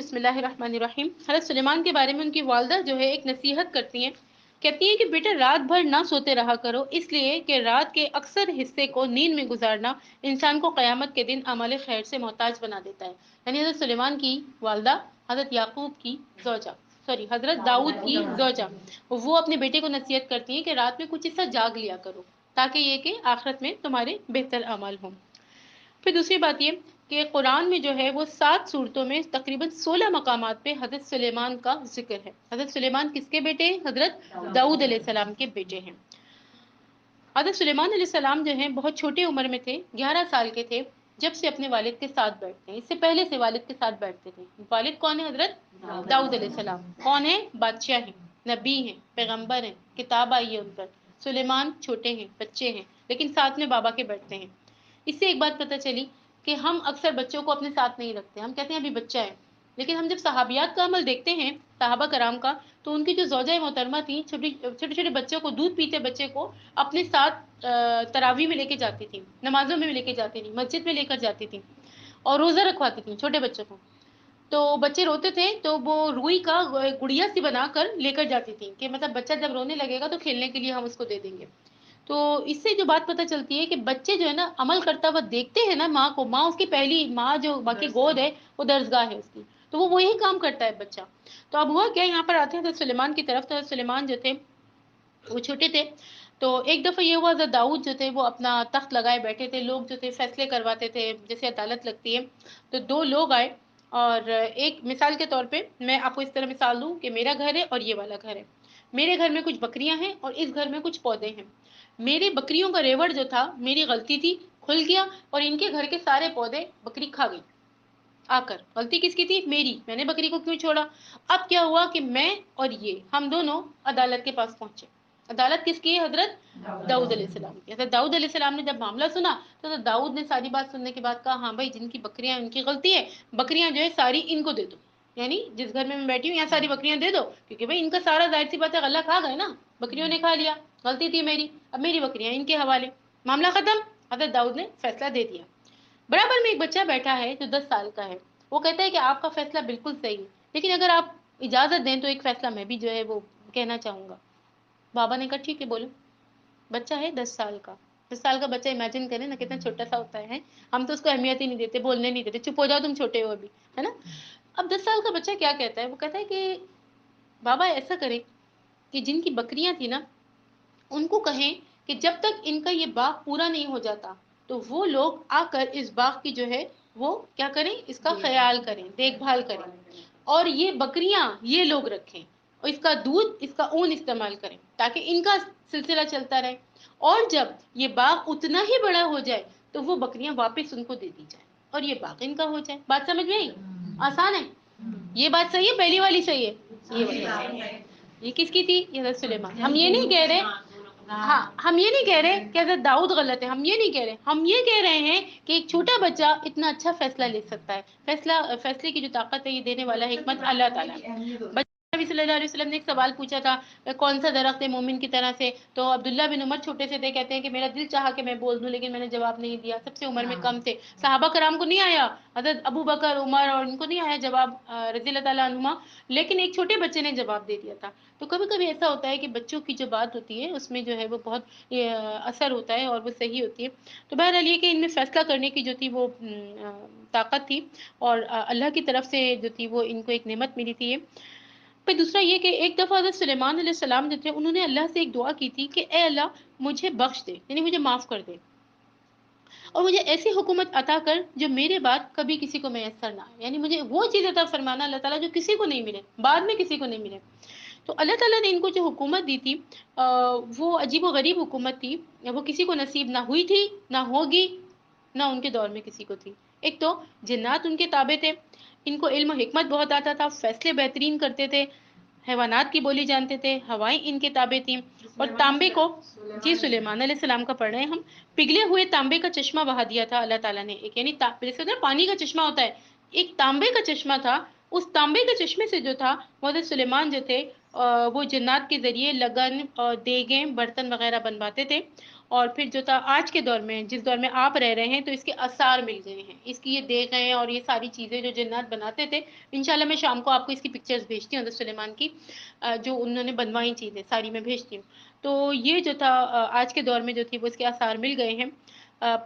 بسم اللہ الرحمن الرحیم۔ حضرت سلیمان کے بارے میں ان کی والدہ جو ہے ایک نصیحت کرتی ہیں، کہتی ہیں کہ بیٹا رات بھر نہ سوتے رہا کرو، اس لیے کہ رات کے اکثر حصے کو نیند میں گزارنا انسان کو قیامت کے دن عمل خیر سے محتاج بنا دیتا ہے۔ یعنی حضرت سلیمان کی والدہ حضرت یعقوب کی زوجہ حضرت داؤد کی زوجہ وہ اپنے بیٹے کو نصیحت کرتی ہیں کہ رات میں کچھ حصہ جاگ لیا کرو تاکہ یہ کہ آخرت میں تمہارے بہتر اعمال ہوں۔ پھر دوسری بات یہ کہ قرآن میں جو ہے وہ 7 صورتوں میں تقریباً 16 مقامات پہ حضرت سلیمان کا ذکر ہے۔ حضرت سلیمان کس کے بیٹے ہیں؟ حضرت داؤد علیہ السلام کے بیٹے ہیں۔ حضرت سلیمان علیہ السلام جو ہیں بہت چھوٹے عمر میں تھے، 11 سال کے تھے جب سے اپنے والد کے ساتھ بیٹھتے ہیں۔ اس سے پہلے سے والد کے ساتھ بیٹھتے تھے۔ والد کون ہے؟ حضرت داؤد علیہ السلام کون ہے؟ بادشاہ ہیں، نبی ہیں، پیغمبر ہیں، کتاب آئی ہے ان پر۔ سلیمان چھوٹے ہیں، بچے ہیں، لیکن ساتھ میں بابا کے بیٹھتے ہیں۔ اس سے ایک بات پتہ چلی کہ ہم اکثر بچوں کو اپنے ساتھ نہیں رکھتے، ہم کہتے ہیں ابھی بچہ ہے، لیکن ہم جب صحابیات کا عمل دیکھتے ہیں، صحابہ کرام کا، تو ان کی جو زوجہ محترمہ تھیں چھوٹے چھوٹے بچوں کو، دودھ پیتے بچے کو اپنے ساتھ تراویح میں لے کے جاتی تھیں، نمازوں میں لے کے جاتی تھیں، مسجد میں لے کر جاتی تھیں اور روزہ رکھواتی تھیں چھوٹے بچوں کو۔ تو بچے روتے تھے تو وہ روئی کا گڑیا سی بنا کر لے کر جاتی تھیں کہ مطلب بچہ جب رونے لگے گا تو کھیلنے کے لیے ہم اس کو دے دیں گے۔ تو اس سے جو بات پتہ چلتی ہے کہ بچے جو ہے نا عمل کرتا ہوا دیکھتے ہیں نا ماں کو، ماں اس کی پہلی ماں جو باقی گود ہے وہ درسگاہ ہے اس کی، تو وہ وہی کام کرتا ہے بچہ۔ تو اب ہوا کیا، یہاں پر آتے ہیں تو سلیمان کی طرف، تو سلیمان جو تھے وہ چھوٹے تھے۔ تو ایک دفعہ یہ ہوا، حضرت داؤد جو تھے وہ اپنا تخت لگائے بیٹھے تھے، لوگ جو تھے فیصلے کرواتے تھے جیسے عدالت لگتی ہے۔ تو 2 لوگ آئے اور ایک مثال کے طور پہ میں آپ کو اس طرح مثال دوں کہ میرا گھر ہے اور یہ والا گھر ہے۔ میرے گھر میں کچھ بکریاں ہیں اور اس گھر میں کچھ پودے ہیں۔ میرے بکریوں کا ریوڑ جو تھا میری غلطی تھی، کھل گیا اور ان کے گھر کے سارے پودے بکری کھا گئی۔ آ کر غلطی کس کی تھی؟ میری، میں نے بکری کو کیوں چھوڑا؟ اب کیا ہوا کہ میں اور یہ ہم دونوں عدالت کے پاس پہنچے۔ عدالت کس کی ہے؟ حضرت داؤد علیہ السلام کی۔ حضرت داؤد علیہ السلام نے جب معاملہ سنا تو حضرت داؤد نے ساری بات سننے کے بعد کہا ہاں بھائی جن کی بکریاں ان کی غلطی ہے، بکریاں جو ہے ساری ان کو دے دو، یعنی جس گھر میں بیٹھی ہوں یہاں ساری بکریاں دے دو، کیونکہ بھائی ان کا سارا ظاہر سی بات ہے غلہ کھا گئے نا، بکریوں نے کھا لیا، غلطی تھی میری، اب میری بکریاں ان کے حوالے۔ معاملہ ختم، حضرت داؤد نے فیصلہ دے دیا۔ برابر میں ایک بچہ بیٹھا ہے جو 10 سال کا ہے، وہ کہتا ہے کہ آپ کا فیصلہ بالکل صحیح ہے، لیکن اگر آپ اجازت دیں تو ایک فیصلہ میں بھی جو ہے وہ کہنا چاہوں گا۔ بابا نے کہا ٹھیک ہے بولو۔ بچہ ہے 10 سال کا، 10 سال کا بچہ امیجن کریں نا کتنا چھوٹا سا ہوتا ہے، ہم تو اس کو اہمیت ہی نہیں دیتے، بولنے نہیں دیتے، چپ ہو جاؤ تم چھوٹے ہو ابھی، ہے نا۔ اب 10 سال کا بچہ کیا کہتا ہے، وہ کہتا ہے کہ بابا ایسا کریں کہ جن کی بکریاں تھی نا ان کو کہیں کہ جب تک ان کا یہ باغ پورا نہیں ہو جاتا تو وہ لوگ آ کر اس باغ کی جو ہے وہ کیا کریں، اس کا خیال کریں، دیکھ بھال کریں، اور یہ بکریاں یہ لوگ رکھیں اور اس کا دودھ، اس کا اون استعمال کریں تاکہ ان کا سلسلہ چلتا رہے، اور جب یہ باغ اتنا ہی بڑا ہو جائے تو وہ بکریاں واپس ان کو دے دی جائیں اور یہ باغ ان کا ہو جائے۔ بات سمجھ میں آئی؟ آسان ہے یہ بات، صحیح ہے؟ پہلی والی صحیح ہے، یہ والی صحیح ہے۔ یہ کس کی تھی؟ یہ حضرت سلیمان۔ ہم یہ نہیں کہہ رہے، ہاں ہم یہ نہیں کہہ رہے کہ حضرت داؤد غلط ہے، ہم یہ نہیں کہہ رہے، ہم یہ کہہ رہے ہیں کہ ایک چھوٹا بچہ اتنا اچھا فیصلہ لے سکتا ہے۔ فیصلے کی جو طاقت ہے یہ دینے والا حکمت اللہ تعالیٰ ہے۔ نبی صلی اللہ علیہ وسلم نے ایک سوال پوچھا تھا کون سا درخت ہے مومن کی طرح سے، تو عبداللہ بن عمر چھوٹے سے تھے، کہتے ہیں کہ میرا دل چاہا کہ میں بول دوں لیکن میں نے جواب نہیں دیا، سب سے عمر میں کم تھے، صحابہ کرام کو نہیں آیا، حضرت ابو بکر عمر اور ان کو نہیں آیا جواب رضی اللہ تعالیٰ عنہما، لیکن ایک چھوٹے بچے نے جواب دے دیا تھا۔ تو کبھی کبھی ایسا ہوتا ہے کہ بچوں کی جو بات ہوتی ہے اس میں جو ہے وہ بہت اثر ہوتا ہے اور وہ صحیح ہوتی ہے۔ تو بہرحال یہ کہ ان میں فیصلہ کرنے کی جو تھی وہ طاقت تھی اور اللہ کی طرف سے جو تھی وہ ان کو ایک نعمت ملی تھی۔ پھر دوسرا یہ کہ ایک دفعہ حضرت سلیمان علیہ السلام جو تھے انہوں نے اللہ سے ایک دعا کی تھی کہ اے اللہ مجھے بخش دے، یعنی مجھے معاف کر دے، اور مجھے ایسی حکومت عطا کر جو میرے بعد کبھی کسی کو میسر نہ آئے، یعنی مجھے وہ چیز عطا فرمانا اللہ تعالیٰ جو کسی کو نہیں ملے، بعد میں کسی کو نہیں ملے۔ تو اللہ تعالیٰ نے ان کو جو حکومت دی تھی وہ عجیب و غریب حکومت تھی، وہ کسی کو نصیب نہ ہوئی تھی، نہ ہوگی، نہ ان کے دور میں کسی کو تھی۔ ایک تو جنات ان کے تابع تھے، ان کو علم و حکمت بہت آتا تھا، فیصلے بہترین کرتے تھے، حیوانات کی بولی جانتے تھے، ہوائیں ان کے تابع تھیں، اور تانبے کو، جی سلیمان علیہ السلام کا پڑھ رہے ہیں ہم، پگھلے ہوئے تانبے کا چشمہ بہا دیا تھا اللہ تعالیٰ نے، ایک یعنی جیسے پانی کا چشمہ ہوتا ہے، ایک تانبے کا چشمہ تھا، اس تانبے کے چشمے سے جو تھا حضرت سلیمان جو تھے وہ جنات کے ذریعے لگن اور دیگیں برتن وغیرہ بنواتے تھے، اور پھر جو تھا آج کے دور میں جس دور میں آپ رہ رہے ہیں تو اس کے آثار مل گئے ہیں، اس کی یہ دیگیں اور یہ ساری چیزیں جو جنات بناتے تھے، انشاءاللہ میں شام کو آپ کو اس کی پکچرز بھیجتی ہوں حضرت سلیمان کی، جو انہوں نے بنوائی چیزیں ساری میں بھیجتی ہوں۔ تو یہ جو تھا آج کے دور میں جو تھی وہ اس کے آثار مل گئے ہیں۔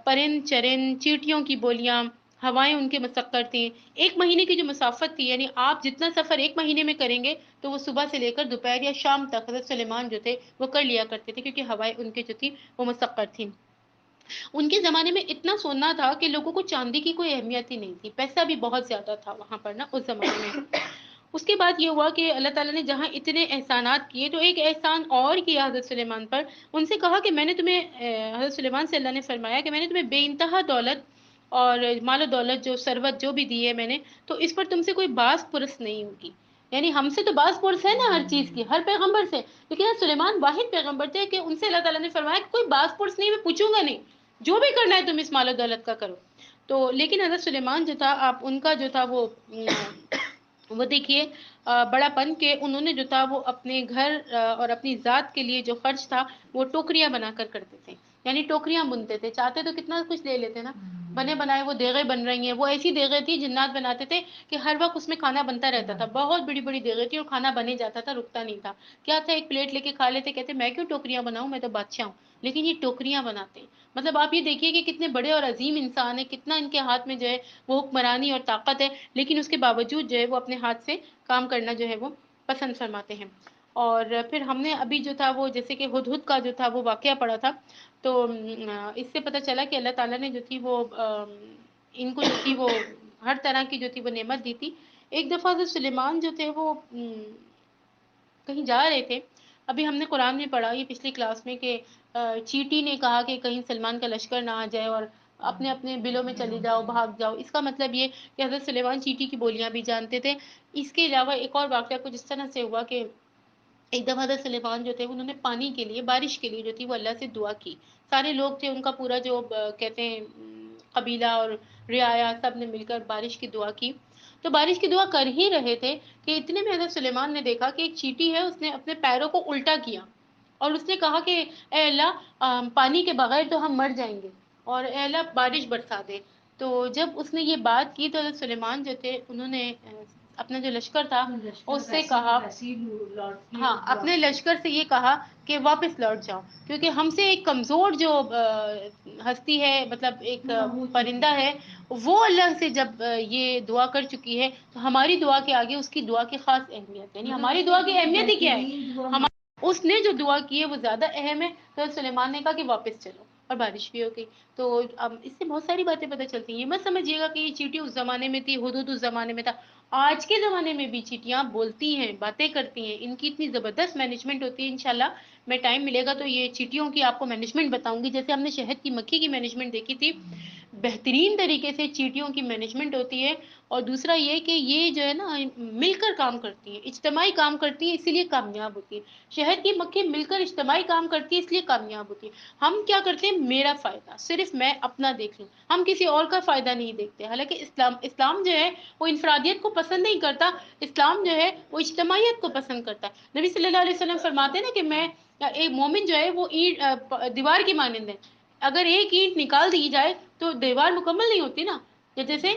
پرند چرند چیونٹیوں کی بولیاں، ہوائیں ان کے مسخر تھیں۔ ایک مہینے کی جو مسافت تھی، یعنی آپ جتنا سفر ایک مہینے میں کریں گے تو وہ صبح سے لے کر دوپہر یا شام تک حضرت سلیمان جو تھے وہ کر لیا کرتے تھے، کیونکہ ہوائیں ان کے جو تھی وہ مسخر تھیں۔ ان کے زمانے میں اتنا سونا تھا کہ لوگوں کو چاندی کی کوئی اہمیت ہی نہیں تھی، پیسہ بھی بہت زیادہ تھا وہاں پر نا اس زمانے میں۔ اس کے بعد یہ ہوا کہ اللہ تعالیٰ نے جہاں اتنے احسانات کیے تو ایک احسان اور کیا حضرت سلیمان پر۔ ان سے کہا کہ میں نے تمہیں حضرت سلیمان سے اللہ نے فرمایا کہ میں نے تمہیں بے انتہا دولت اور مال و دولت جو ثروت جو بھی دی ہے میں نے، تو اس پر تم سے کوئی باز پرس نہیں ہوگی۔ یعنی ہم سے تو باز پرس ہے نا ہر چیز کی، ہر پیغمبر سے، لیکن حضرت سلیمان واحد پیغمبر تھے کہ ان سے اللہ تعالیٰ نے فرمایا کہ کوئی باز پرس نہیں، میں پوچھوں گا نہیں، جو بھی کرنا ہے تم اس مال و دولت کا کرو۔ تو لیکن حضرت سلیمان جو تھا آپ ان کا جو تھا وہ دیکھیے بڑا پن کہ انہوں نے جو تھا وہ اپنے گھر اور اپنی ذات کے لیے جو خرچ تھا وہ ٹوکریاں بنا کر کرتے تھے، یعنی ٹوکریاں بنتے تھے، چاہتے تو کتنا کچھ لے لیتے نا، بنے بنائے وہ دیگیں بن رہی ہیں، وہ ایسی دیگیں تھی جنات بناتے تھے کہ ہر وقت اس میں کھانا بنتا رہتا تھا، بہت بڑی بڑی دیگیں تھی اور کھانا بنے جاتا تھا، رکتا نہیں تھا۔ کیا تھا، ایک پلیٹ لے کے کھا لیتے، کہتے میں کیوں ٹوکریاں بناؤں، میں تو بادشاہ ہوں، لیکن یہ ٹوکریاں بناتے ہیں۔ مطلب آپ یہ دیکھیے کہ کتنے بڑے اور عظیم انسان ہیں، کتنا ان کے ہاتھ میں جو ہے وہ حکمرانی اور طاقت ہے، لیکن اس کے باوجود جو ہے وہ اپنے ہاتھ سے کام کرنا جو ہے وہ پسند فرماتے ہیں۔ اور پھر ہم نے ابھی جو تھا وہ جیسے کہ ہدہد کا جو تھا وہ واقعہ پڑھا تھا، تو اس سے پتہ چلا کہ اللہ تعالیٰ نے جو تھی وہ ان کو جو تھی وہ ہر طرح کی جو تھی وہ نعمت دی تھی۔ ایک دفعہ حضرت سلیمان جو تھے وہ کہیں جا رہے تھے، ابھی ہم نے قرآن میں پڑھا یہ پچھلی کلاس میں کہ چیٹی نے کہا کہ کہیں سلمان کا لشکر نہ آ جائے اور اپنے اپنے بلوں میں چلی جاؤ، بھاگ جاؤ۔ اس کا مطلب یہ کہ حضرت سلیمان چیٹی کی بولیاں بھی جانتے تھے۔ اس کے علاوہ ایک اور واقعہ کچھ اس طرح سے ہوا کہ ایک دفعہ حضرت سلیمان جو تھے انہوں نے پانی کے لیے، بارش کے لیے جو تھی وہ اللہ سے دعا کی۔ سارے لوگ تھے، ان کا پورا جو کہتے ہیں قبیلہ اور رعایا سب نے مل کر بارش کی دعا کی۔ تو بارش کی دعا کر ہی رہے تھے کہ اتنے میں حضرت سلیمان نے دیکھا کہ ایک چیٹی ہے، اس نے اپنے پیروں کو الٹا کیا اور اس نے کہا کہ اے اللہ پانی کے بغیر تو ہم مر جائیں گے، اور اے اللہ بارش برسا دے۔ تو جب اس نے یہ بات کی تو حضرت سلیمان جو تھے انہوں نے اپنا جو لشکر تھا اس سے کہا، ہاں اپنے لشکر سے یہ کہا کہ واپس لوٹ جاؤ، کیونکہ ہم سے ایک کمزور جو ہستی ہے، مطلب ایک پرندہ ہے، وہ اللہ سے جب یہ دعا کر چکی ہے تو ہماری دعا کے آگے اس کی دعا کی خاص اہمیت ہے، یعنی ہماری دعا کی اہمیت ہی کیا ہے، اس نے جو دعا کی ہے وہ زیادہ اہم ہے۔ تو سلیمان نے کہا کہ واپس چلو، اور بارش بھی ہو گئی۔ تو اب اس سے بہت ساری باتیں پتہ چلتی ہیں، یہ مت سمجھیے گا کہ یہ چیٹی اس زمانے میں تھی، ہدہد اس زمانے میں تھا۔ آج کے زمانے میں بھی چیٹیاں بولتی ہیں، باتیں کرتی ہیں، ان کی اتنی زبردست مینجمنٹ ہوتی ہے۔ انشاءاللہ میں ٹائم ملے گا تو یہ چیٹیوں کی آپ کو مینجمنٹ بتاؤں گی، جیسے ہم نے شہد کی مکھی کی مینجمنٹ دیکھی تھی، بہترین طریقے سے چیٹیوں کی مینجمنٹ ہوتی ہے۔ اور دوسرا یہ کہ یہ جو ہے نا مل کر کام کرتی ہیں، اجتماعی کام کرتی ہیں، اسی لیے کامیاب ہوتی ہے۔ شہد کی مکھی مل کر اجتماعی کام کرتی ہے، اس لیے کامیاب ہوتی ہے۔ ہم کیا کرتے ہیں، میرا فائدہ، صرف میں اپنا دیکھ لوں، ہم کسی اور کا فائدہ نہیں دیکھتے۔ حالانکہ اسلام جو ہے وہ انفرادیت کو پسند نہیں کرتا، اسلام جو ہے وہ اجتماعیت کو پسند کرتا ہے۔ نبی صلی اللہ علیہ وسلم فرماتے ہیں نا کہ میں ایک مومن جو ہے وہ اینٹ دیوار کی مانند ہے، اگر ایک اینٹ نکال دی جائے تو دیوار مکمل نہیں ہوتی نا، یا جیسے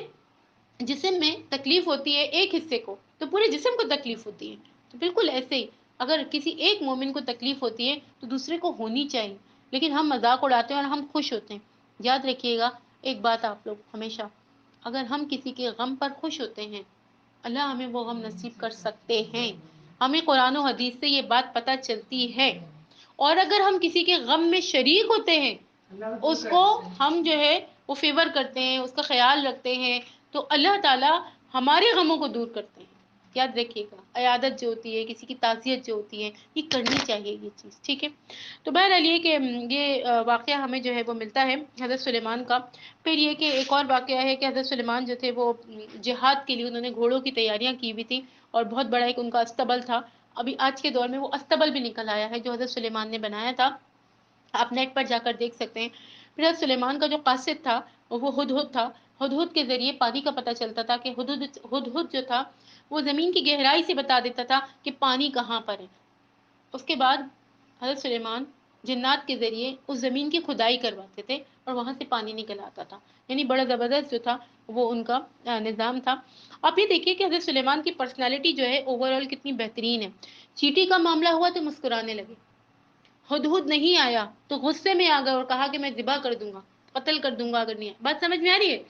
جسم میں تکلیف ہوتی ہے ایک حصے کو تو پورے جسم کو تکلیف ہوتی ہے، تو بالکل ایسے ہی اگر کسی ایک مومن کو تکلیف ہوتی ہے تو دوسرے کو ہونی چاہیے، لیکن ہم مذاق اڑاتے ہیں اور ہم خوش ہوتے ہیں۔ یاد رکھیے گا ایک بات آپ لوگ ہمیشہ، اگر ہم کسی کے غم پر خوش ہوتے ہیں اللہ ہمیں وہ غم نصیب کر سکتے ہیں، ہمیں قرآن و حدیث سے یہ بات پتہ چلتی ہے۔ اور اگر ہم کسی کے غم میں شریک ہوتے ہیں، اس کو ہم جو ہے وہ فیور کرتے ہیں، اس کا خیال رکھتے ہیں، تو اللہ تعالیٰ ہمارے غموں کو دور کرتے ہیں۔ یاد رکھیے گا عیادت جو ہوتی ہے، کسی کی تعزیت جو ہوتی ہے، یہ کرنی چاہیے یہ چیز، ٹھیک ہے۔ تو بہرحال یہ کہ یہ واقعہ ہمیں جو ہے وہ ملتا ہے حضرت سلیمان کا۔ پھر یہ کہ ایک اور واقعہ ہے کہ حضرت سلیمان جو تھے وہ جہاد کے لیے انہوں نے گھوڑوں کی تیاریاں کی ہوئی تھیں، اور بہت بڑا ایک ان کا استبل تھا۔ ابھی آج کے دور میں وہ استبل بھی نکل آیا ہے جو حضرت سلیمان نے بنایا تھا، آپ نیٹ پر جا کر دیکھ سکتے ہیں۔ پھر حضرت سلیمان کا جو قاصد تھا وہ ہدہد تھا، ہدہد کے ذریعے پانی کا پتہ چلتا تھا کہ ہدہد جو تھا وہ زمین کی گہرائی سے بتا دیتا تھا کہ پانی کہاں پر ہے۔ اس کے بعد حضرت سلیمان جنات کے ذریعے اس زمین کی کھدائی کرواتے تھے اور وہاں سے پانی نکل آتا تھا، یعنی بڑا زبردست جو تھا وہ ان کا نظام تھا۔ آپ یہ دیکھیے کہ حضرت سلیمان کی پرسنالٹی جو ہے اوور آل کتنی بہترین ہے۔ چیٹی کا معاملہ ہوا تو مسکرانے لگے، ہدہد نہیں آیا تو غصے میں آ گئے اور کہا کہ میں ذبح کر دوں گا، قتل کر دوں گا اگر نہیں آیا۔ بات سمجھ میں آ رہی ہے؟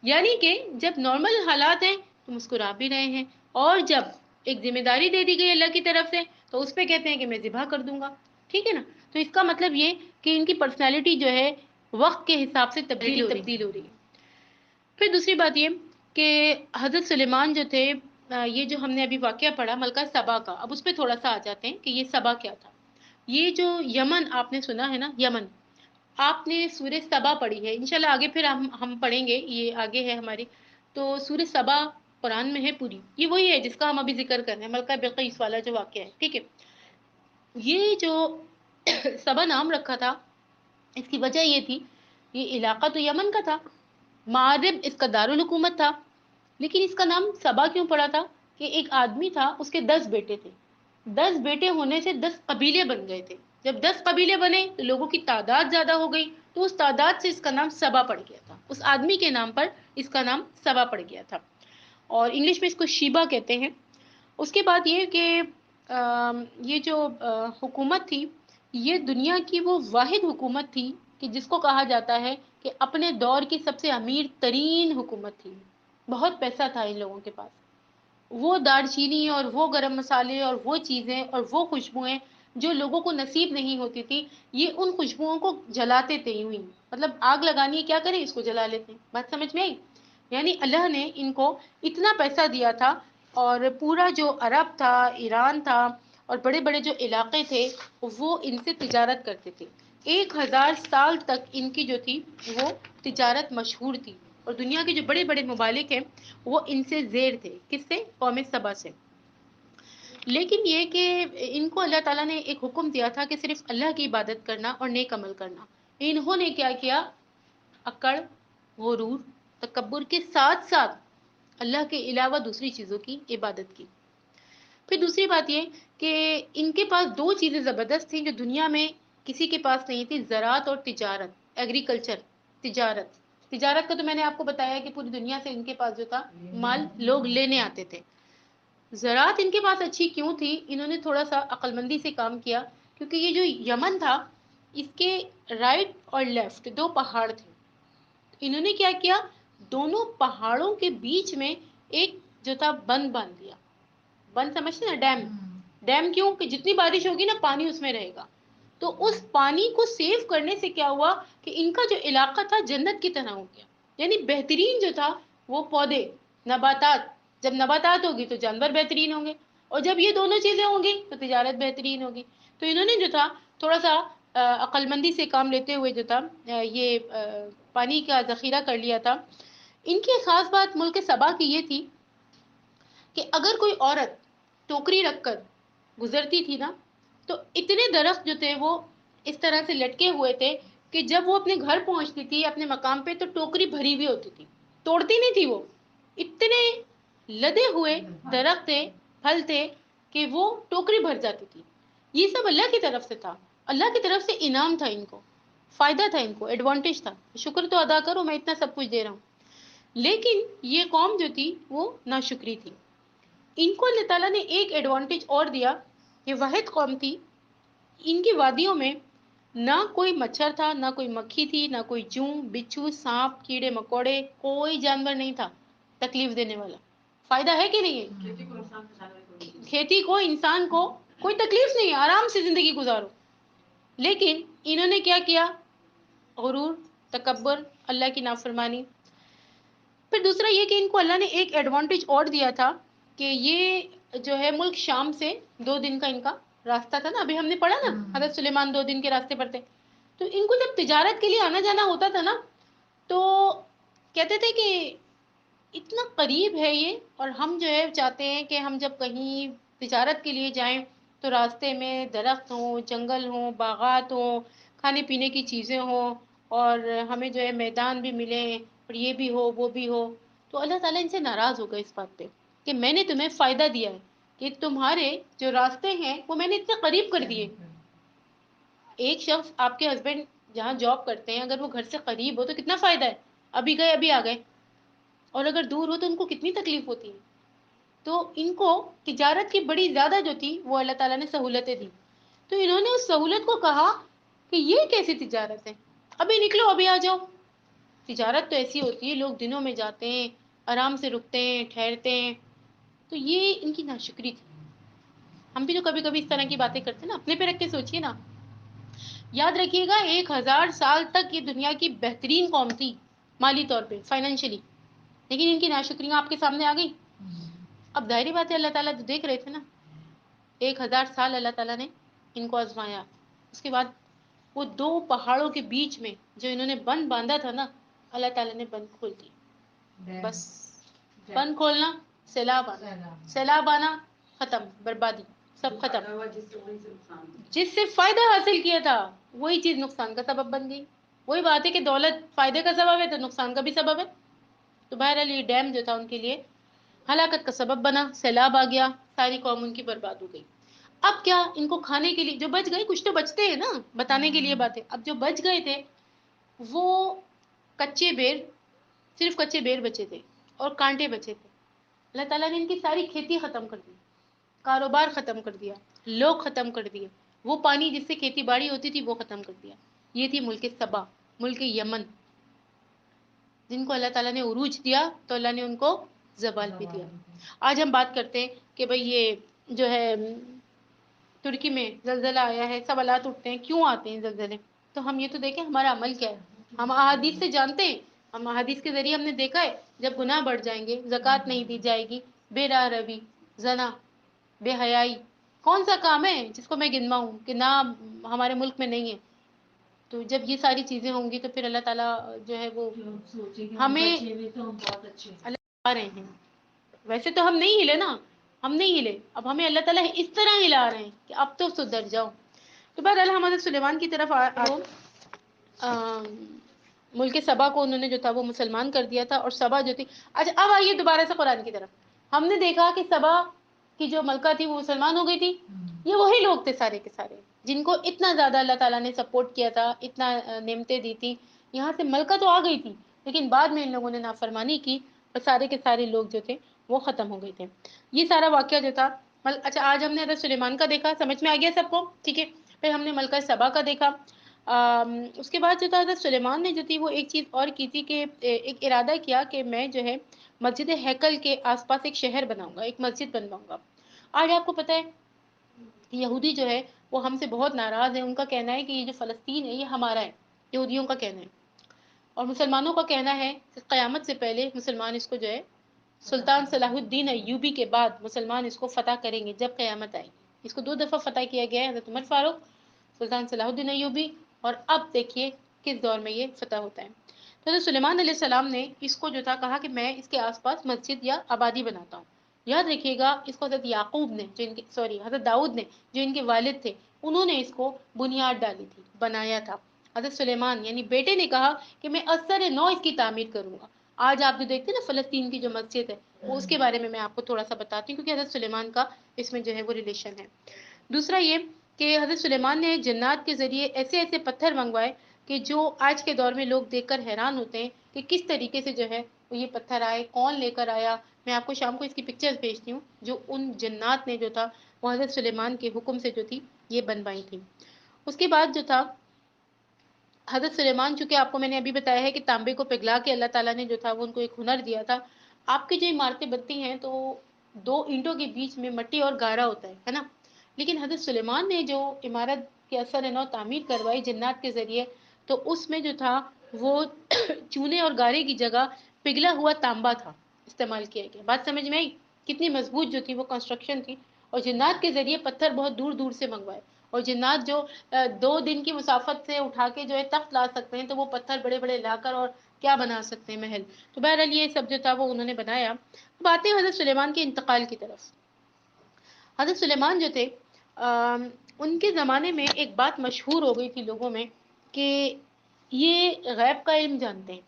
یعنی کہ جب نارمل حالات ہیں تو مسکرا بھی رہے ہیں، اور جب ایک ذمہ داری دے دی گئی اللہ کی طرف سے تو اس پہ کہتے ہیں کہ میں ذبح کر دوں گا۔ ٹھیک ہے نا؟ تو اس کا مطلب یہ کہ ان کی پرسنالٹی جو ہے وقت کے حساب سے تبدیل ہو رہی ہے۔ پھر دوسری بات یہ کہ حضرت سلیمان جو تھے، یہ جو ہم نے ابھی واقعہ پڑھا ملکہ سبا کا، اب اس پہ تھوڑا سا آ جاتے ہیں کہ یہ سبا کیا تھا۔ یہ جو یمن آپ نے سنا ہے نا، یمن، آپ نے سورہ سبا پڑھی ہے، انشاءاللہ آگے پھر ہم پڑھیں گے، یہ آگے ہے ہماری، تو سورہ سبا قرآن میں ہے پوری، یہ وہی ہے جس کا ہم ابھی ذکر کر رہے ہیں، ملکہ بلقیس والا جو واقعہ ہے۔ ٹھیک ہے؟ یہ جو سبا نام رکھا تھا، اس کی وجہ یہ تھی، یہ علاقہ تو یمن کا تھا، معرب اس کا دارالحکومت تھا، لیکن اس کا نام سبا کیوں پڑا تھا؟ کہ ایک آدمی تھا، اس کے 10 بیٹے تھے، 10 بیٹے ہونے سے 10 قبیلے بن گئے تھے، جب 10 قبیلے بنے تو لوگوں کی تعداد زیادہ ہو گئی، تو اس تعداد سے اس کا نام سبا پڑ گیا تھا، اس آدمی کے نام پر اس کا نام سبا پڑ گیا تھا، اور انگلش میں اس کو شیبا کہتے ہیں۔ اس کے بعد یہ کہ یہ جو حکومت تھی، یہ دنیا کی وہ واحد حکومت تھی کہ جس کو کہا جاتا ہے کہ اپنے دور کی سب سے امیر ترین حکومت تھی، بہت پیسہ تھا ان لوگوں کے پاس، وہ دار چینی اور وہ گرم مسالے اور وہ چیزیں اور وہ خوشبوئیں جو لوگوں کو نصیب نہیں ہوتی تھی، یہ ان خوشبوؤں کو جلاتے تھے، یوں ہی مطلب آگ لگانی ہے کیا کریں، اس کو جلا لیتے ہیں۔ بات سمجھ میں آئی؟ یعنی اللہ نے ان کو اتنا پیسہ دیا تھا، اور پورا جو عرب تھا، ایران تھا، اور بڑے بڑے جو علاقے تھے وہ ان سے تجارت کرتے تھے، 1000 سال تک ان کی جو تھی وہ تجارت مشہور تھی، اور دنیا کے جو بڑے بڑے ممالک ہیں وہ ان سے زیر تھے، کس سے؟ قوم سبا سے۔ لیکن یہ کہ ان کو اللہ تعالیٰ نے ایک حکم دیا تھا کہ صرف اللہ کی عبادت کرنا اور نیک عمل کرنا، انہوں نے کیا کیا؟ اکڑ، غرور، تکبر کے ساتھ ساتھ اللہ کے علاوہ دوسری چیزوں کی عبادت کی۔ پھر دوسری بات یہ کہ ان کے پاس 2 چیزیں زبردست تھیں جو دنیا میں کسی کے پاس نہیں تھی، زراعت اور تجارت، ایگریکلچر، تجارت۔ تجارت کا تو میں نے آپ کو بتایا کہ پوری دنیا سے ان کے پاس جو تھا مال لوگ لینے آتے تھے۔ زراعت ان کے پاس اچھی کیوں تھی؟ انہوں نے تھوڑا سا عقل مندی سے کام کیا، کیونکہ یہ جو یمن تھا اس کے رائٹ اور لیفٹ 2 پہاڑ تھے، انہوں نے کیا کیا؟ دونوں پہاڑوں کے بیچ میں ایک جو تھا بند باندھ دیا۔ بند سمجھتے نا، ڈیم۔ ڈیم کیوں؟ کہ جتنی بارش ہوگی نا پانی اس میں رہے گا، تو اس پانی کو سیو کرنے سے کیا ہوا کہ ان کا جو علاقہ تھا جنت کی طرح ہو گیا، یعنی بہترین جو تھا وہ پودے، نباتات، جب نباتات ہوگی تو جانور بہترین ہوں گے، اور جب یہ دونوں چیزیں ہوں گی تو تجارت بہترین ہوگی۔ تو انہوں نے جو تھا تھوڑا سا عقل مندی سے کام لیتے ہوئے جو تھا یہ پانی کا ذخیرہ کر لیا تھا۔ ان کی خاص بات ملک سبا کی یہ تھی کہ اگر کوئی عورت ٹوکری رکھ کر گزرتی تھی نا تو اتنے درخت جو تھے وہ اس طرح سے لٹکے ہوئے تھے کہ جب وہ اپنے گھر پہنچتی تھی اپنے مقام پہ تو ٹوکری بھری ہوئی ہوتی تھی، توڑتی نہیں تھی وہ، اتنے لدے ہوئے درخت تھے، پھل تھے کہ وہ ٹوکری بھر جاتی تھی۔ یہ سب اللہ کی طرف سے تھا، اللہ کی طرف سے انعام تھا، ان کو فائدہ تھا، ان کو ایڈوانٹیج تھا، شکر تو ادا کرو میں اتنا سب کچھ دے رہا ہوں۔ لیکن یہ قوم جو تھی وہ ناشکری تھی، ان کو اللہ تعالیٰ نے ایک ایڈوانٹیج اور دیا، یہ واحد قوم تھی، ان کی وادیوں میں نہ کوئی مچھر تھا، نہ کوئی مکھی تھی، نہ کوئی جوں، بچھو، سانپ، کیڑے مکوڑے، کوئی جانور نہیں تھا تکلیف دینے والا۔ فائدہ ہے کہ نہیں ہے؟ کھیتی کو، انسان کو کوئی تکلیف نہیں ہے، آرام سے زندگی گزارو۔ لیکن انہوں نے کیا کیا؟ غرور، تکبر، اللہ کی نافرمانی۔ پھر دوسرا یہ کہ ان کو اللہ نے ایک ایڈوانٹیج اور دیا تھا کہ یہ جو ہے ملک شام سے 2 دن کا ان کا راستہ تھا نا، ابھی ہم نے پڑھا نا حضرت سلیمان 2 دن کے راستے پر تھے، تو ان کو جب تجارت کے لیے آنا جانا ہوتا تھا نا تو کہتے تھے کہ اتنا قریب ہے یہ، اور ہم جو ہے چاہتے ہیں کہ ہم جب کہیں تجارت کے لیے جائیں تو راستے میں درخت ہوں، جنگل ہوں، باغات ہوں، کھانے پینے کی چیزیں ہوں، اور ہمیں جو ہے میدان بھی ملے اور یہ بھی ہو وہ بھی ہو۔ تو اللہ تعالیٰ ان سے ناراض ہو گئے اس بات پہ کہ میں نے تمہیں فائدہ دیا ہے، کہ تمہارے جو راستے ہیں وہ میں نے اتنے قریب کر دیے. ایک شخص آپ کے ہسبینڈ جہاں جاب کرتے ہیں اگر وہ گھر سے قریب ہو تو کتنا فائدہ ہے، ابھی گئے ابھی آ گئے. اور اگر دور ہو تو ان کو کتنی تکلیف ہوتی ہے. تو ان کو تجارت کی بڑی زیادہ جو تھی وہ اللہ تعالیٰ نے سہولتیں دی. تو انہوں نے اس سہولت کو کہا کہ یہ کیسی تجارت ہے، ابھی نکلو ابھی آ جاؤ. تجارت تو ایسی ہوتی ہے لوگ دنوں میں جاتے ہیں، آرام سے رکتے ہیں، ٹھہرتے ہیں. تو یہ ان کی ناشکری تھی. ہم بھی تو کبھی کبھی اس طرح کی باتیں کرتے ہیں نا، اپنے پہ رکھ کے سوچئے نا. یاد رکھیے گا 1000 سال تک یہ دنیا کی بہترین قوم تھی مالی طور پہ، فائنینشلی، لیکن ان کی ناشکریاں آپ کے سامنے آ گئی. اب ظاہری بات ہے اللہ تعالیٰ تو دیکھ رہے تھے نا. 1000 سال اللہ تعالیٰ نے ان کو آزمایا. اس کے بعد وہ 2 پہاڑوں کے بیچ میں جو انہوں نے بند باندھا تھا نا، اللہ تعالیٰ نے بند کھول دیا. بس بند کھولنا، سیلاب آنا، سیلاب آنا، ختم، بربادی، سب ختم. جس سے فائدہ حاصل کیا تھا وہی چیز نقصان کا سبب بن گئی. وہی بات ہے کہ دولت فائدے کا سبب ہے تو نقصان کا بھی سبب ہے. تو بہرحال یہ ڈیم جو تھا ان کے لیے ہلاکت کا سبب بنا. سیلاب آ گیا، ساری قوم ان کی برباد ہو گئی. اب کیا ان کو کھانے کے لیے جو بچ گئے، کچھ تو بچتے ہیں نا بتانے کے لیے باتیں. اب جو بچ گئے تھے وہ کچے بیر، صرف کچے بیر بچے تھے اور کانٹے بچے تھے. اللہ تعالیٰ نے ان کی ساری کھیتی ختم کر دی، کاروبار ختم کر دیا، لوگ ختم کر دیے. وہ پانی جس سے کھیتی باڑی ہوتی تھی وہ ختم کر دیا. یہ تھی ملک سبا، ملک یمن، جن کو اللہ تعالیٰ نے عروج دیا تو اللہ نے ان کو زوال بھی دیا. آج ہم بات کرتے ہیں کہ بھئی یہ جو ہے ترکی میں زلزلہ آیا ہے، سب حالات اٹھتے ہیں، کیوں آتے ہیں زلزلے؟ تو ہم یہ تو دیکھیں ہمارا عمل کیا ہے. ہم احادیث سے جانتے ہیں، ہم احادیث کے ذریعے ہم نے دیکھا ہے جب گناہ بڑھ جائیں گے، زکوٰۃ نہیں دی جائے گی، بے راہ روی، زنا، بے حیائی، کون سا کام ہے جس کو میں گنواؤں کہ نہ ہمارے ملک میں نہیں ہے. تو جب یہ ساری چیزیں ہوں گی تو پھر اللہ تعالیٰ جو ہے وہ ہمیں اللہ رہے ہیں. ویسے تو ہم نہیں ہلے نا، ہم نہیں ہلے. اب ہمیں اللہ تعالیٰ اس طرح ہلا رہے ہیں کہ اب تو سدھر جاؤ. تو بہرحال ہم حضرت سلیمان کی طرف ملک سبا کو انہوں نے جو تھا وہ مسلمان کر دیا تھا، اور سبا جو تھی. اچھا اب آئیے دوبارہ سے قرآن کی طرف. ہم نے دیکھا کہ سبا کی جو ملکہ تھی وہ مسلمان ہو گئی تھی. یہ وہی لوگ تھے سارے کے سارے جن کو اتنا زیادہ اللہ تعالیٰ نے سپورٹ کیا تھا، اتنا نعمتیں دی تھی. یہاں سے ملکہ تو آ گئی تھی لیکن بعد میں ان لوگوں نے نافرمانی کی اور سارے کے سارے لوگ جو تھے وہ ختم ہو گئے تھے. یہ سارا واقعہ جو تھا اچھا آج ہم نے حضرت سلیمان کا دیکھا، سمجھ میں آ گیا سب کو، ٹھیک ہے. پھر ہم نے ملکہ سبا کا دیکھا. اس کے بعد جو تھا حضرت سلیمان نے جو تھی وہ ایک چیز اور کی تھی کہ ایک ارادہ کیا کہ میں جو ہے مسجد ہیکل کے آس پاس ایک شہر بناؤں گا، ایک مسجد بنواؤں گا. آج آپ کو پتہ ہے یہودی جو ہے وہ ہم سے بہت ناراض ہے. ان کا کہنا ہے کہ یہ جو فلسطین ہے یہ ہمارا ہے، یہودیوں کا کہنا ہے. اور مسلمانوں کا کہنا ہے کہ قیامت سے پہلے مسلمان اس کو جو ہے سلطان صلاح الدین ایوبی کے بعد مسلمان اس کو فتح کریں گے جب قیامت آئے. اس کو 2 دفعہ فتح کیا گیا ہے، حضرت عمر فاروق، سلطان صلاح الدین ایوبی، اور اب دیکھیے کس دور میں یہ فتح ہوتا ہے. تو حضرت سلیمان علیہ السلام نے اس کو جو تھا کہا کہ میں اس کے آس پاس مسجد یا آبادی بناتا ہوں. یاد رکھیے گا اس کو حضرت یعقوب نے جو ان کے حضرت داؤد نے جو ان کے والد تھے انہوں نے اس کو بنیاد ڈالی تھی، بنایا تھا. حضرت سلیمان یعنی بیٹے نے کہا کہ میں اثر نو اس کی تعمیر کروں گا. آج آپ جو دیکھتے ہیں نا فلسطین کی جو مسجد ہے وہ اس کے بارے میں آپ کو تھوڑا سا بتاتی ہوں کیونکہ حضرت سلیمان کا اس میں جو ہے وہ ریلیشن ہے. دوسرا یہ کہ حضرت سلیمان نے جنات کے ذریعے ایسے ایسے پتھر منگوائے کہ جو آج کے دور میں لوگ دیکھ کر حیران ہوتے ہیں کہ کس طریقے سے جو ہے وہ یہ پتھر آئے، کون لے کر آیا. میں آپ کو شام کو اس کی پکچرز بھیجتی ہوں جو ان جنات نے جو تھا وہ حضرت سلیمان کے حکم سے جو تھی یہ بنوائی تھی. اس کے بعد جو تھا حضرت سلیمان، چونکہ آپ کو میں نے ابھی بتایا ہے کہ تانبے کو پگھلا کے اللہ تعالیٰ نے جو تھا وہ ان کو ایک ہنر دیا تھا. آپ کی جو عمارتیں بنتی ہیں تو 2 اینٹوں کے بیچ میں مٹی اور گارا ہوتا ہے نا. لیکن حضرت سلیمان نے جو عمارت کے اثر نو تعمیر کروائی جنات کے ذریعے تو اس میں جو تھا وہ چونے اور گارے کی جگہ پگھلا ہوا تانبا تھا استعمال کیا گیا. بات سمجھ میں آئی؟ کتنی مضبوط جو تھی وہ کنسٹرکشن تھی. اور جنات کے ذریعے پتھر بہت دور دور سے منگوائے. اور جنات جو 2 دن کی مسافت سے اٹھا کے جو ہے تخت لا سکتے ہیں تو وہ پتھر بڑے بڑے لا کر اور کیا بنا سکتے ہیں محل. تو بہرحال یہ سب جو تھا وہ انہوں نے بنایا. اب آتے ہیں حضرت سلیمان کے انتقال کی طرف. حضرت سلیمان جو تھے ان کے زمانے میں ایک بات مشہور ہو گئی تھی لوگوں میں کہ یہ غیب کا علم جانتے ہیں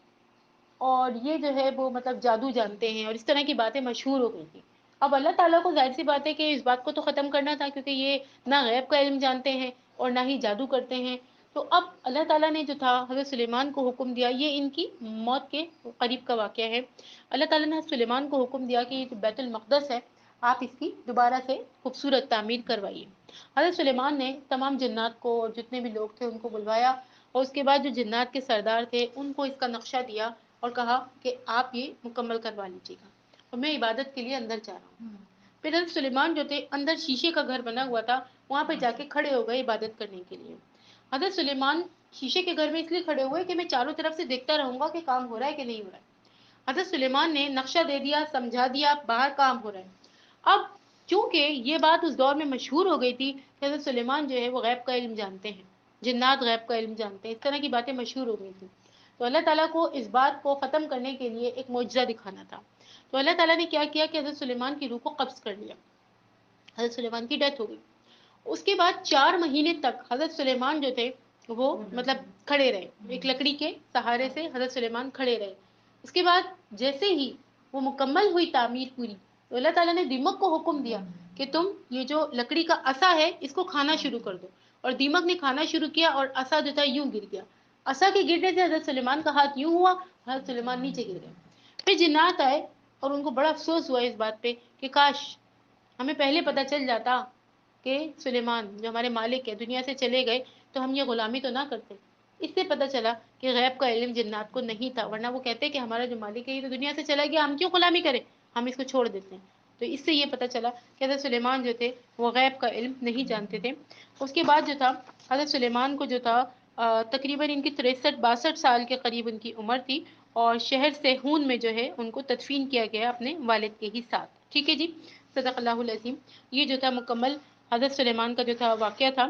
اور یہ جو ہے وہ مطلب جادو جانتے ہیں اور اس طرح کی باتیں مشہور ہو گئی تھی. اب اللہ تعالیٰ کو ظاہر سی بات ہے کہ اس بات کو تو ختم کرنا تھا، کیونکہ یہ نہ غیب کا علم جانتے ہیں اور نہ ہی جادو کرتے ہیں۔ تو اب اللہ تعالیٰ نے جو تھا حضرت سلیمان کو حکم دیا، یہ ان کی موت کے قریب کا واقعہ ہے۔ اللہ تعالیٰ نے حضرت سلیمان کو حکم دیا کہ یہ جو بیت المقدس ہے، آپ اس کی دوبارہ سے خوبصورت تعمیر کروائیے۔ حضرت سلیمان نے تمام جنات کو اور جتنے بھی لوگ تھے ان کو بلوایا، اور اس کے بعد جو جنات کے سردار تھے ان کو اس کا نقشہ دیا اور کہا کہ آپ یہ مکمل کروا لیجیے گا، اور میں عبادت کے لیے اندر جا رہا ہوں۔ پھر حضرت سلیمان جو تھے، اندر شیشے کا گھر بنا ہوا تھا، وہاں پہ جا کے کھڑے ہو گئے عبادت کرنے کے لیے۔ حضرت سلیمان شیشے کے گھر میں اس لیے کھڑے ہوئے کہ میں چاروں طرف سے دیکھتا رہوں گا کہ کام ہو رہا ہے کہ نہیں ہو رہا ہے۔ حضرت سلیمان نے نقشہ دے دیا، سمجھا دیا، باہر کام ہو رہا ہے۔ اب چونکہ یہ بات اس دور میں مشہور ہو گئی تھی کہ حضرت سلیمان جو ہے وہ غیب کا علم جانتے ہیں، جنات غیب کا علم جانتے ہیں، اس طرح کی باتیں مشہور ہو گئی تھی، تو اللہ تعالیٰ کو اس بات کو ختم کرنے کے لیے ایک معجزہ دکھانا تھا۔ تو اللہ تعالیٰ نے کیا کیا کہ حضرت سلیمان کی روح کو قبض کر لیا، حضرت سلیمان کی ڈیتھ ہو گئی۔ اس کے بعد 4 مہینے تک حضرت سلیمان جو تھے وہ مطلب کھڑے رہے، ایک لکڑی کے سہارے سے حضرت سلیمان کھڑے رہے۔ اس کے بعد جیسے ہی وہ مکمل ہوئی تعمیر پوری، تو اللہ تعالیٰ نے دیمک کو حکم دیا کہ تم یہ جو لکڑی کا عصا ہے اس کو کھانا شروع کر دو، اور دیمک نے کھانا شروع کیا اور عصا جو تھا یوں گر گیا۔ عصا کے گرنے سے حضرت سلیمان کا ہاتھ یوں ہوا، حضرت سلیمان نیچے گر گئے۔ پھر جنات آئے اور ان کو بڑا افسوس ہوا اس بات پہ کہ کاش ہمیں پہلے پتہ چل جاتا کہ سلیمان جو ہمارے مالک ہے دنیا سے چلے گئے، تو ہم یہ غلامی تو نہ کرتے۔ اس سے پتہ چلا کہ غیب کا علم جنات کو نہیں تھا، ورنہ وہ کہتے کہ ہمارا جو مالک ہے یہ تو دنیا سے چلا گیا، ہم کیوں غلامی کریں، ہم اس کو چھوڑ دیتے ہیں۔ تو اس سے یہ پتہ چلا کہ حضرت سلیمان جو تھے وہ غیب کا علم نہیں جانتے تھے۔ اس کے بعد جو تھا حضرت سلیمان کو جو تھا تقریباً ان کی 63-62 سال کے قریب ان کی عمر تھی، اور شہر سیہون میں جو ہے ان کو تدفین کیا گیا اپنے والد کے ہی ساتھ۔ ٹھیک ہے جی، صدق اللہ العظیم۔ یہ جو تھا مکمل حضرت سلیمان کا جو تھا واقعہ تھا۔